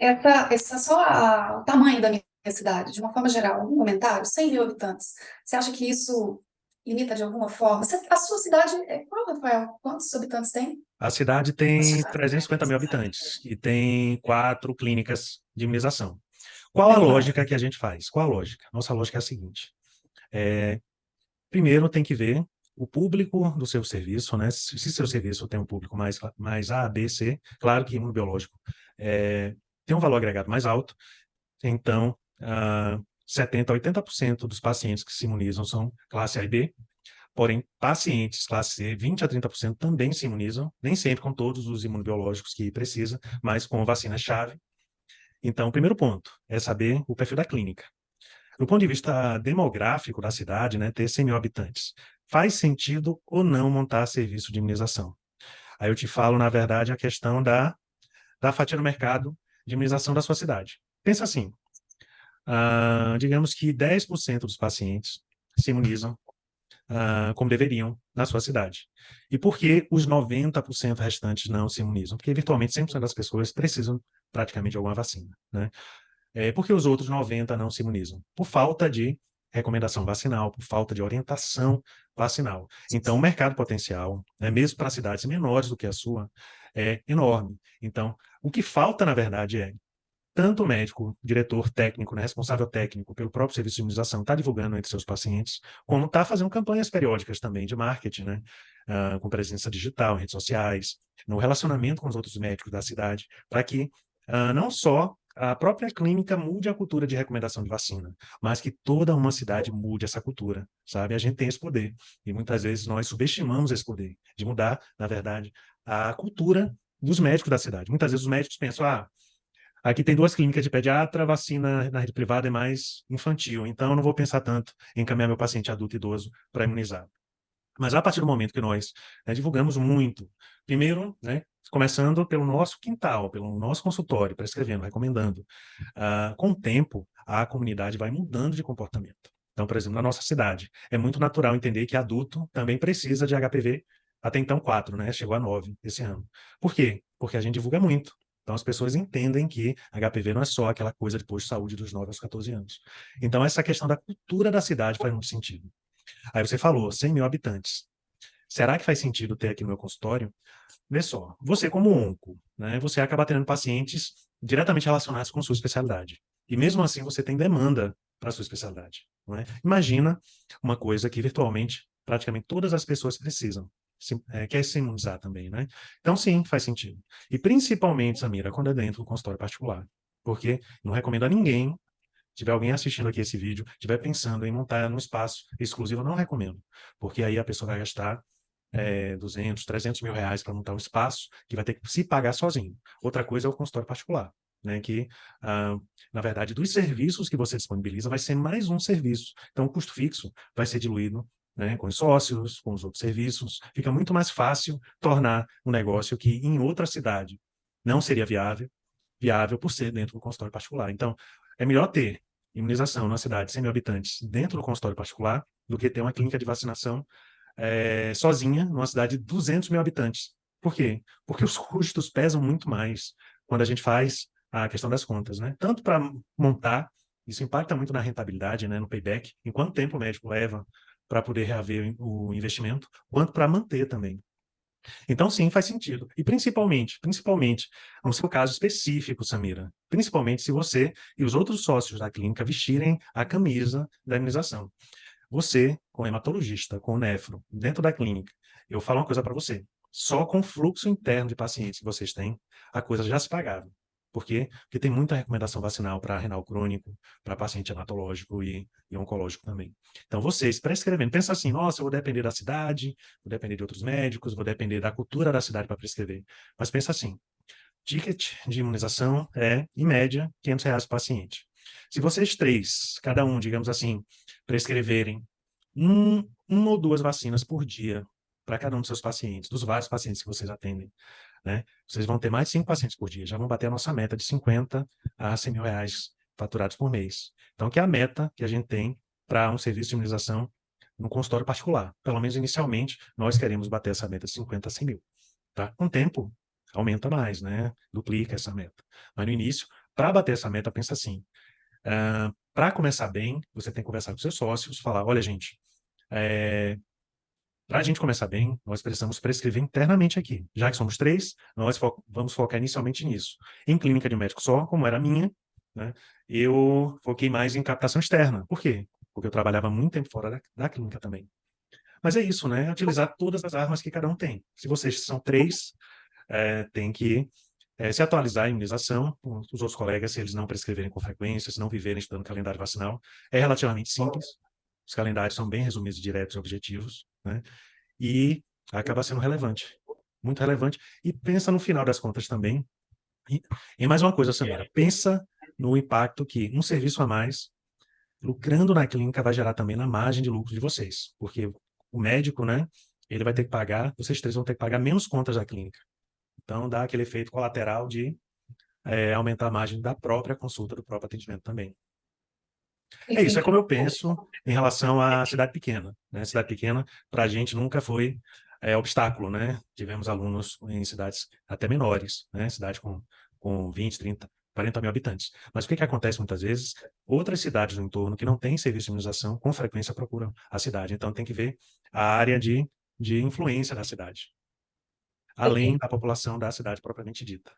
essa só o tamanho da minha cidade, de uma forma geral, algum comentário, 100 mil habitantes. Você acha que isso limita de alguma forma? A sua cidade é qual, Rafael? Quantos habitantes tem? A cidade tem 350 mil habitantes e tem 4 clínicas de imunização. Qual a Tem quatro. lógica que a gente faz? Qual a lógica? Nossa lógica é a seguinte: primeiro tem que ver o público do seu serviço, né? Se seu serviço tem um público mais A, B, C, claro que imunobiológico tem um valor agregado mais alto, então 70% a 80% dos pacientes que se imunizam são classe A e B. Porém, pacientes classe C, 20 a 30% também se imunizam, nem sempre com todos os imunobiológicos que precisa, mas com vacina-chave. Então, o primeiro ponto é saber o perfil da clínica. Do ponto de vista demográfico da cidade, né, ter 100 mil habitantes, faz sentido ou não montar serviço de imunização? Aí eu te falo, na verdade, a questão da fatia no mercado de imunização da sua cidade. Pensa assim, digamos que 10% dos pacientes se imunizam como deveriam na sua cidade. E por que os 90% restantes não se imunizam? Porque virtualmente 100% das pessoas precisam praticamente de alguma vacina, né? Por que os outros 90% não se imunizam? Por falta de recomendação vacinal, por falta de orientação vacinal. Então, o mercado potencial, né, mesmo para cidades menores do que a sua, é enorme. Então, o que falta, na verdade, é tanto o médico, diretor técnico, né, responsável técnico pelo próprio serviço de imunização, está divulgando entre seus pacientes, como está fazendo campanhas periódicas também de marketing, né, com presença digital, em redes sociais, no relacionamento com os outros médicos da cidade, para que não só a própria clínica mude a cultura de recomendação de vacina, mas que toda uma cidade mude essa cultura, sabe? A gente tem esse poder, e muitas vezes nós subestimamos esse poder de mudar, na verdade, a cultura dos médicos da cidade. Muitas vezes os médicos pensam, aqui tem 2 clínicas de pediatra, vacina na rede privada é mais infantil, então eu não vou pensar tanto em encaminhar meu paciente adulto e idoso para imunizar. Mas a partir do momento que nós divulgamos muito, primeiro, né, começando pelo nosso quintal, pelo nosso consultório, prescrevendo, recomendando, com o tempo, a comunidade vai mudando de comportamento. Então, por exemplo, na nossa cidade, é muito natural entender que adulto também precisa de HPV, até então 4, né? Chegou a 9 esse ano. Por quê? Porque a gente divulga muito. Então, as pessoas entendem que HPV não é só aquela coisa de posto de saúde dos 9 aos 14 anos. Então, essa questão da cultura da cidade faz muito sentido. Aí você falou, 100 mil habitantes. Será que faz sentido ter aqui no meu consultório? Vê só, você como onco, né, você acaba tendo pacientes diretamente relacionados com sua especialidade. E mesmo assim você tem demanda para a sua especialidade. Não é? Imagina uma coisa que virtualmente praticamente todas as pessoas precisam. Quer se imunizar também, né? Então, sim, faz sentido. E principalmente, Samira, quando é dentro do consultório particular. Porque não recomendo a ninguém, se tiver alguém assistindo aqui esse vídeo, estiver pensando em montar um espaço exclusivo, eu não recomendo. Porque aí a pessoa vai gastar 200, 300 mil reais para montar um espaço que vai ter que se pagar sozinho. Outra coisa é o consultório particular, né, que, ah, na verdade, dos serviços que você disponibiliza, vai ser mais um serviço. Então, o custo fixo vai ser diluído, né, com os sócios, com os outros serviços. Fica muito mais fácil tornar um negócio que em outra cidade não seria viável por ser dentro do consultório particular. Então, é melhor ter imunização numa cidade de 100 mil habitantes dentro do consultório particular do que ter uma clínica de vacinação sozinha, numa cidade de 200 mil habitantes. Por quê? Porque os custos pesam muito mais quando a gente faz a questão das contas, né? Tanto para montar, isso impacta muito na rentabilidade, né, no payback, em quanto tempo o médico leva para poder reaver o investimento, quanto para manter também. Então, sim, faz sentido. E principalmente, no seu caso específico, Samira, principalmente se você e os outros sócios da clínica vestirem a camisa da imunização. Você, com hematologista, com nefro, dentro da clínica, eu falo uma coisa para você. Só com o fluxo interno de pacientes que vocês têm, a coisa já se pagava. Por quê? Porque tem muita recomendação vacinal para renal crônico, para paciente hematológico e oncológico também. Então, vocês prescrevendo, pensa assim, nossa, eu vou depender da cidade, vou depender de outros médicos, vou depender da cultura da cidade para prescrever. Mas pensa assim, ticket de imunização é, em média, R$ 500 por paciente. Se vocês três, cada um, digamos assim, prescreverem uma ou duas vacinas por dia para cada um dos seus pacientes, dos vários pacientes que vocês atendem, né? Vocês vão ter mais de 5 pacientes por dia, já vão bater a nossa meta de 50 a 100 mil reais faturados por mês. Então, que é a meta que a gente tem para um serviço de imunização no consultório particular. Pelo menos inicialmente, nós queremos bater essa meta de 50 a 100 mil. Tá? Com o tempo, aumenta mais, né? Duplica essa meta. Mas no início, para bater essa meta, pensa assim, para começar bem, você tem que conversar com seus sócios, falar, olha, gente, para a gente começar bem, nós precisamos prescrever internamente aqui. Já que somos 3, nós vamos focar inicialmente nisso. Em clínica de médico só, como era a minha, né, eu foquei mais em captação externa. Por quê? Porque eu trabalhava muito tempo fora da clínica também. Mas é isso, né? Utilizar todas as armas que cada um tem. Se vocês são 3, tem que se atualizar a imunização com os outros colegas, se eles não prescreverem com frequência, se não viverem estudando calendário vacinal. É relativamente simples. Os calendários são bem resumidos, diretos e objetivos, né? E acaba sendo relevante, muito relevante. E pensa no final das contas também. E mais uma coisa, Samira, pensa no impacto que um serviço a mais, lucrando na clínica, vai gerar também na margem de lucro de vocês. Porque o médico, né, ele vai ter que pagar, vocês 3 vão ter que pagar menos contas da clínica. Então, dá aquele efeito colateral de aumentar a margem da própria consulta, do próprio atendimento também. É isso, é como eu penso em relação à cidade pequena, né? Cidade pequena, para a gente, nunca foi obstáculo, né? Tivemos alunos em cidades até menores, né? Cidade com 20, 30, 40 mil habitantes. Mas o que acontece muitas vezes? Outras cidades no entorno que não têm serviço de imunização, com frequência procuram a cidade. Então, tem que ver a área de influência da cidade, além da população da cidade propriamente dita.